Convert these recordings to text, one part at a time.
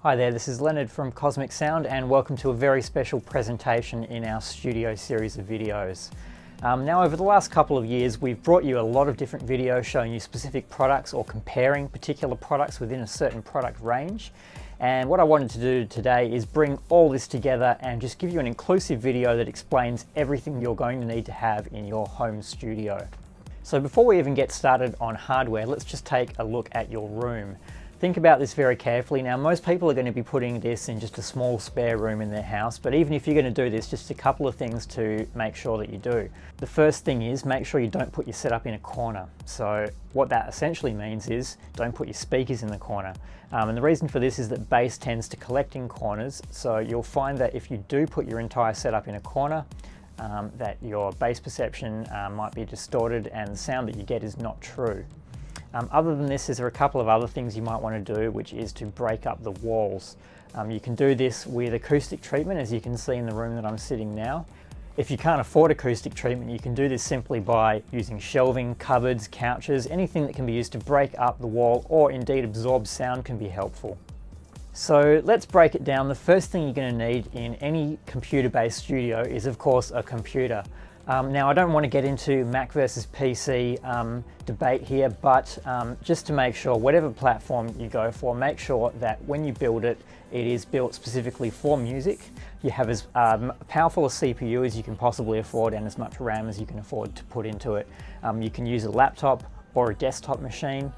Hi there, this is Leonard from Kosmic Sound and welcome to a very special presentation in our studio series of videos. Now over the last couple of years we've brought you a lot of different videos showing you specific products or comparing particular products within a certain product range. And what I wanted to do today is bring all this together and just give you an inclusive video that explains everything you're going to need to have in your home studio. So before we even get started on hardware, let's just take a look at your room. Think about this very carefully. Now, most people are going to be putting this in just a small spare room in their house, but even if you're going to do this, just a couple of things to make sure that you do. The first thing is make sure you don't put your setup in a corner. So what that essentially means is don't put your speakers in the corner. And the reason for this is that bass tends to collect in corners, so you'll find that if you do put your entire setup in a corner, that your bass perception might be distorted and the sound that you get is not true. Other than this, there are a couple of other things you might want to do, which is to break up the walls. You can do this with acoustic treatment, as you can see in the room that I'm sitting now. If you can't afford acoustic treatment, you can do this simply by using shelving, cupboards, couches, anything that can be used to break up the wall or indeed absorb sound can be helpful. So let's break it down. The first thing you're going to need in any computer-based studio is of course a computer. Now I don't want to get into Mac versus PC debate here, but just to make sure whatever platform you go for, make sure that when you build it, it is built specifically for music. You have as powerful a CPU as you can possibly afford and as much RAM as you can afford to put into it. You can use a laptop or a desktop machine.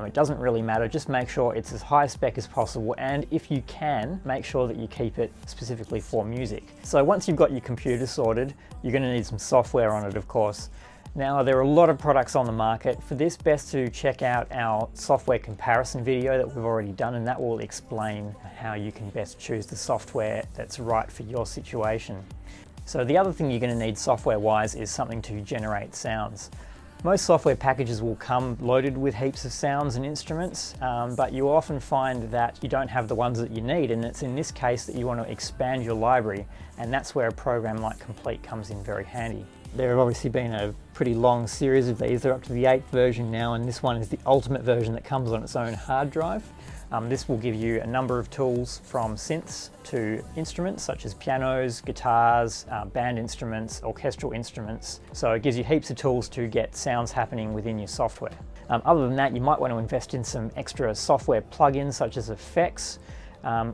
It doesn't really matter, just make sure it's as high spec as possible, and if you can, make sure that you keep it specifically for music. So once you've got your computer sorted, you're going to need some software on it, of course. Now there are a lot of products on the market. For this, best to check out our software comparison video that we've already done, and that will explain how you can best choose the software that's right for your situation. So the other thing you're going to need software-wise is something to generate sounds. Most software packages will come loaded with heaps of sounds and instruments, but you often find that you don't have the ones that you need, and it's in this case that you want to expand your library, and that's where a program like Complete comes in very handy. There have obviously been a pretty long series of these. They're up to the 8th version now, and this one is the ultimate version that comes on its own hard drive. This will give you a number of tools from synths to instruments such as pianos, guitars, band instruments, orchestral instruments. So it gives you heaps of tools to get sounds happening within your software. Other than that, you might want to invest in some extra software plugins such as effects,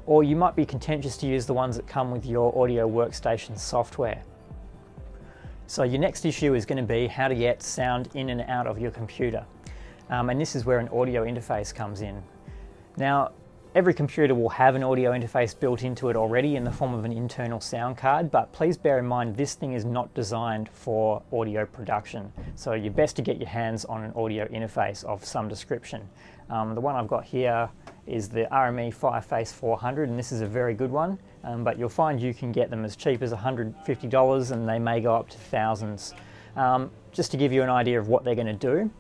or you might be content just to use the ones that come with your audio workstation software. So your next issue is going to be how to get sound in and out of your computer. And this is where an audio interface comes in. Now, every computer will have an audio interface built into it already in the form of an internal sound card, but please bear in mind this thing is not designed for audio production. So you're best to get your hands on an audio interface of some description. The one I've got here is the RME Fireface 400, and this is a very good one, but you'll find you can get them as cheap as $150 and they may go up to thousands. Just to give you an idea of what they're going to do,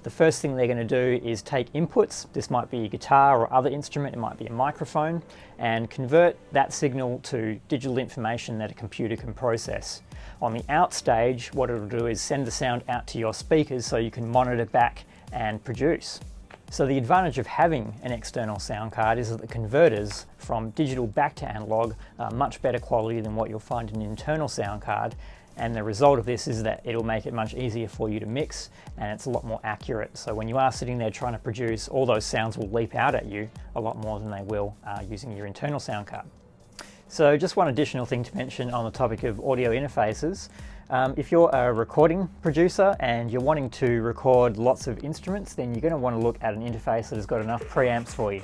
the first thing they're going to do is take inputs. This might be a guitar or other instrument, it might be a microphone, and convert that signal to digital information that a computer can process. On the out stage, what it'll do is send the sound out to your speakers so you can monitor back and produce. So the advantage of having an external sound card is that the converters from digital back to analog are much better quality than what you'll find in an internal sound card. And the result of this is that it'll make it much easier for you to mix, and it's a lot more accurate. So when you are sitting there trying to produce, all those sounds will leap out at you a lot more than they will using your internal sound card. So just one additional thing to mention on the topic of audio interfaces. If you're a recording producer and you're wanting to record lots of instruments, then you're going to want to look at an interface that has got enough preamps for you.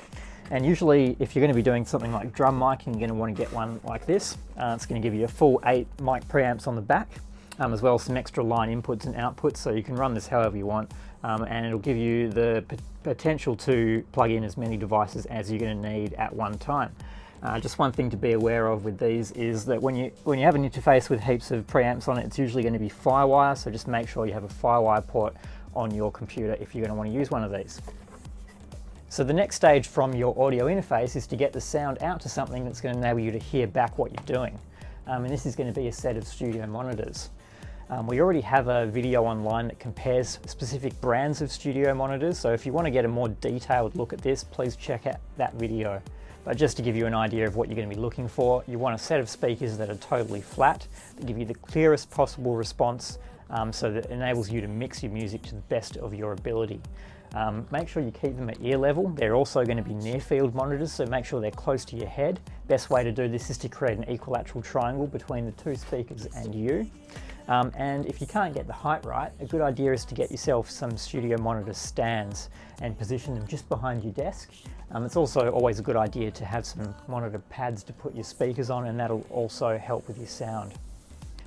And usually if you're going to be doing something like drum mic, you're going to want to get one like this. It's going to give you a full 8 mic preamps on the back, as well as some extra line inputs and outputs, so you can run this however you want, and it'll give you the potential to plug in as many devices as you're going to need at one time. Just one thing to be aware of with these is that when you have an interface with heaps of preamps on it, it's usually going to be Firewire, so just make sure you have a Firewire port on your computer if you're going to want to use one of these. So the next stage from your audio interface is to get the sound out to something that's going to enable you to hear back what you're doing. And this is going to be a set of studio monitors. We already have a video online that compares specific brands of studio monitors, so if you want to get a more detailed look at this, please check out that video. But just to give you an idea of what you're going to be looking for, you want a set of speakers that are totally flat, that give you the clearest possible response, so that it enables you to mix your music to the best of your ability. Make sure you keep them at ear level. They're also going to be near field monitors, so make sure they're close to your head. Best way to do this is to create an equilateral triangle between the two speakers and you. And if you can't get the height right, a good idea is to get yourself some studio monitor stands and position them just behind your desk. It's also always a good idea to have some monitor pads to put your speakers on, and that'll also help with your sound.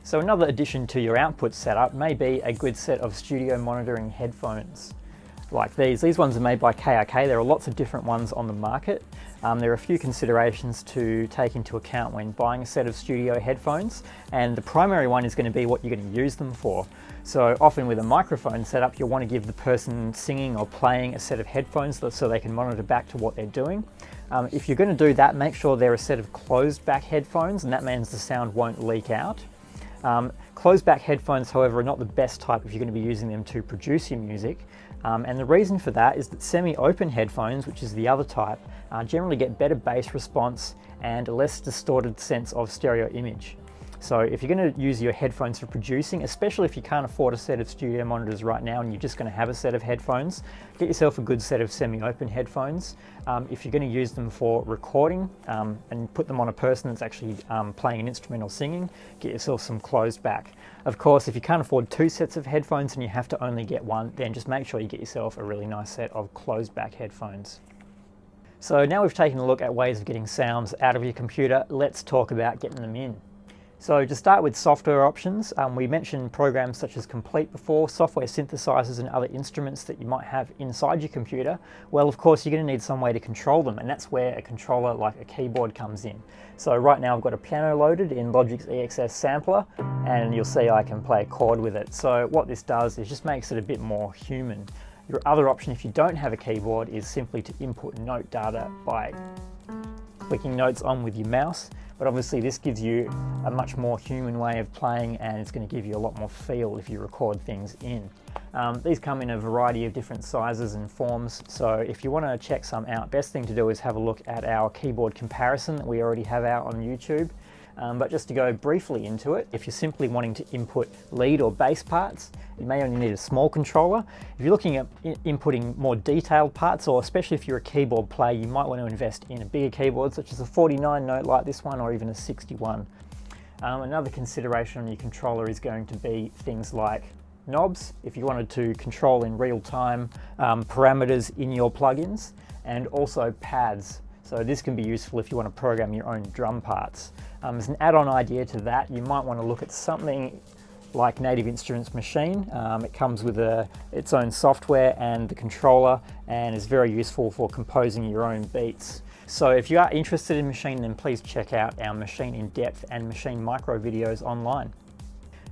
So another addition to your output setup may be a good set of studio monitoring headphones. Like these. These ones are made by KRK. There are lots of different ones on the market. There are a few considerations to take into account when buying a set of studio headphones, and the primary one is going to be what you're going to use them for. So often with a microphone setup, you'll want to give the person singing or playing a set of headphones so they can monitor back to what they're doing. If you're going to do that, make sure they're a set of closed back headphones, and that means the sound won't leak out. Closed back headphones, however, are not the best type if you're going to be using them to produce your music. And the reason for that is that semi-open headphones, which is the other type, generally get better bass response and a less distorted sense of stereo image. So if you're going to use your headphones for producing, especially if you can't afford a set of studio monitors right now and you're just going to have a set of headphones, get yourself a good set of semi-open headphones. If you're going to use them for recording and put them on a person that's actually playing an instrument or singing, get yourself some closed back. Of course, if you can't afford two sets of headphones and you have to only get one, then just make sure you get yourself a really nice set of closed back headphones. So now we've taken a look at ways of getting sounds out of your computer, let's talk about getting them in. So to start with software options, we mentioned programs such as Complete before, software synthesizers and other instruments that you might have inside your computer. Well, of course, you're going to need some way to control them, and that's where a controller like a keyboard comes in. So right now I've got a piano loaded in Logic's EXS sampler, and you'll see I can play a chord with it. So what this does is just makes it a bit more human. Your other option, if you don't have a keyboard, is simply to input note data by clicking notes on with your mouse. But obviously this gives you a much more human way of playing, and it's going to give you a lot more feel if you record things in. These come in a variety of different sizes and forms, so if you want to check some out, best thing to do is have a look at our keyboard comparison that we already have out on YouTube. But just to go briefly into it, if you're simply wanting to input lead or bass parts, you may only need a small controller. If you're looking at inputting more detailed parts, or especially if you're a keyboard player, you might want to invest in a bigger keyboard, such as a 49 note like this one, or even a 61. Another consideration on your controller is going to be things like knobs, if you wanted to control in real time parameters in your plugins, and also pads. So this can be useful if you want to program your own drum parts. As an add-on idea to that, you might want to look at something like Native Instruments Machine. It comes with its own software and the controller, and is very useful for composing your own beats. So if you are interested in Machine, then please check out our Machine in Depth and Machine Micro videos online.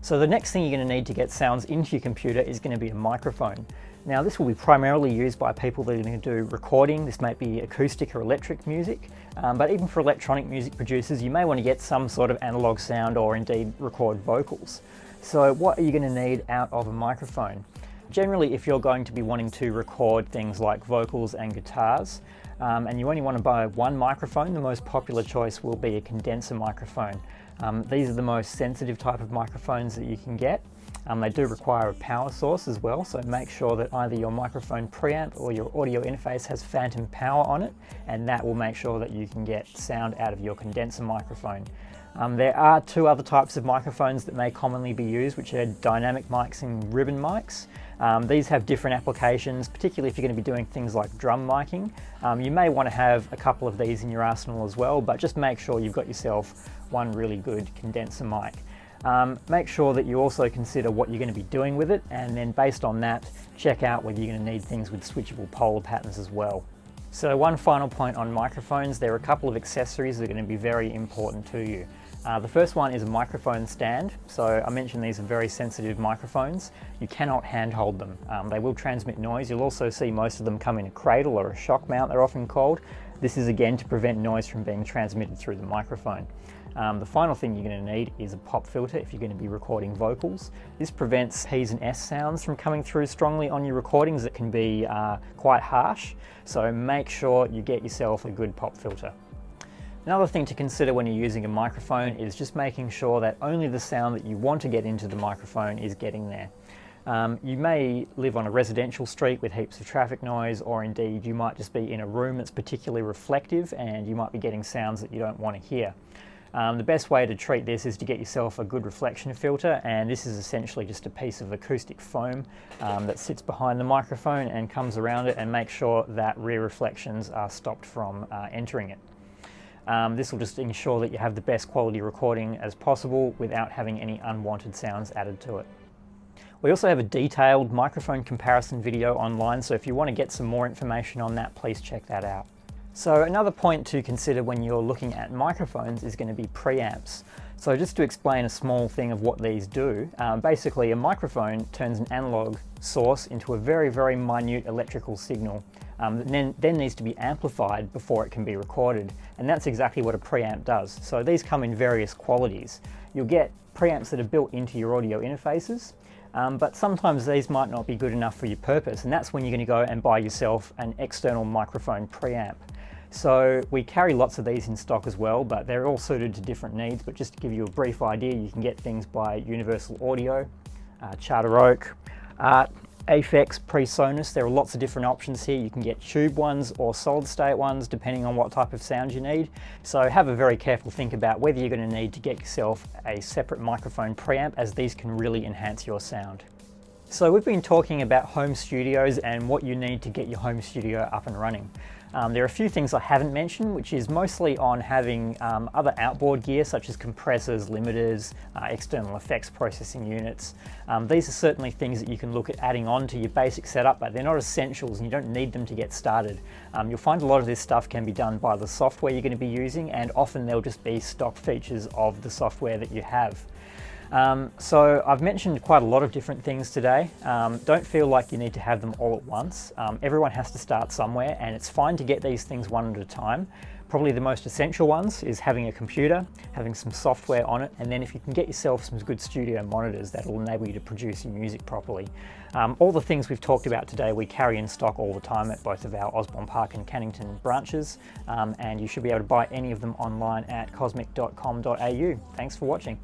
So the next thing you're going to need to get sounds into your computer is going to be a microphone. Now this will be primarily used by people that are going to do recording. This might be acoustic or electric music, but even for electronic music producers, you may want to get some sort of analog sound or indeed record vocals. So what are you going to need out of a microphone? Generally, if you're going to be wanting to record things like vocals and guitars, and you only want to buy one microphone, the most popular choice will be a condenser microphone. These are the most sensitive type of microphones that you can get. They do require a power source as well, so make sure that either your microphone preamp or your audio interface has phantom power on it, and that will make sure that you can get sound out of your condenser microphone. There are two other types of microphones that may commonly be used, which are dynamic mics and ribbon mics. These have different applications, particularly if you're going to be doing things like drum miking. You may want to have a couple of these in your arsenal as well, but just make sure you've got yourself one really good condenser mic. Make sure that you also consider what you're going to be doing with it, and then based on that, check out whether you're going to need things with switchable polar patterns as well. So one final point on microphones, there are a couple of accessories that are going to be very important to you. The first one is a microphone stand. So I mentioned these are very sensitive microphones. You cannot handhold them. They will transmit noise. You'll also see most of them come in a cradle or a shock mount, they're often called. This is again to prevent noise from being transmitted through the microphone. The final thing you're going to need is a pop filter if you're going to be recording vocals. This prevents P's and S sounds from coming through strongly on your recordings that can be quite harsh. So make sure you get yourself a good pop filter. Another thing to consider when you're using a microphone is just making sure that only the sound that you want to get into the microphone is getting there. You may live on a residential street with heaps of traffic noise, or indeed you might just be in a room that's particularly reflective and you might be getting sounds that you don't want to hear. The best way to treat this is to get yourself a good reflection filter, and this is essentially just a piece of acoustic foam that sits behind the microphone and comes around it and makes sure that rear reflections are stopped from entering it. This will just ensure that you have the best quality recording as possible without having any unwanted sounds added to it. We also have a detailed microphone comparison video online, so if you want to get some more information on that, please check that out. So another point to consider when you're looking at microphones is going to be preamps. So just to explain a small thing of what these do, basically a microphone turns an analog source into a very, very minute electrical signal that then needs to be amplified before it can be recorded. And that's exactly what a preamp does. So these come in various qualities. You'll get preamps that are built into your audio interfaces, but sometimes these might not be good enough for your purpose, and that's when you're going to go and buy yourself an external microphone preamp. So we carry lots of these in stock as well, but they're all suited to different needs. But just to give you a brief idea, you can get things by Universal Audio, Charter Oak, Aphex, PreSonus. There are lots of different options here. You can get tube ones or solid state ones depending on what type of sound you need. So have a very careful think about whether you're going to need to get yourself a separate microphone preamp, as these can really enhance your sound. So we've been talking about home studios and what you need to get your home studio up and running. There are a few things I haven't mentioned, which is mostly on having other outboard gear such as compressors, limiters, external effects processing units. These are certainly things that you can look at adding on to your basic setup, but they're not essentials and you don't need them to get started. You'll find a lot of this stuff can be done by the software you're going to be using, and often they'll just be stock features of the software that you have. So I've mentioned quite a lot of different things today. Don't feel like you need to have them all at once. Everyone has to start somewhere, and it's fine to get these things one at a time. Probably the most essential ones is having a computer, having some software on it, and then if you can get yourself some good studio monitors, that'll enable you to produce your music properly. All the things we've talked about today we carry in stock all the time at both of our Osborne Park and Cannington branches, and you should be able to buy any of them online at kosmic.com.au. Thanks for watching.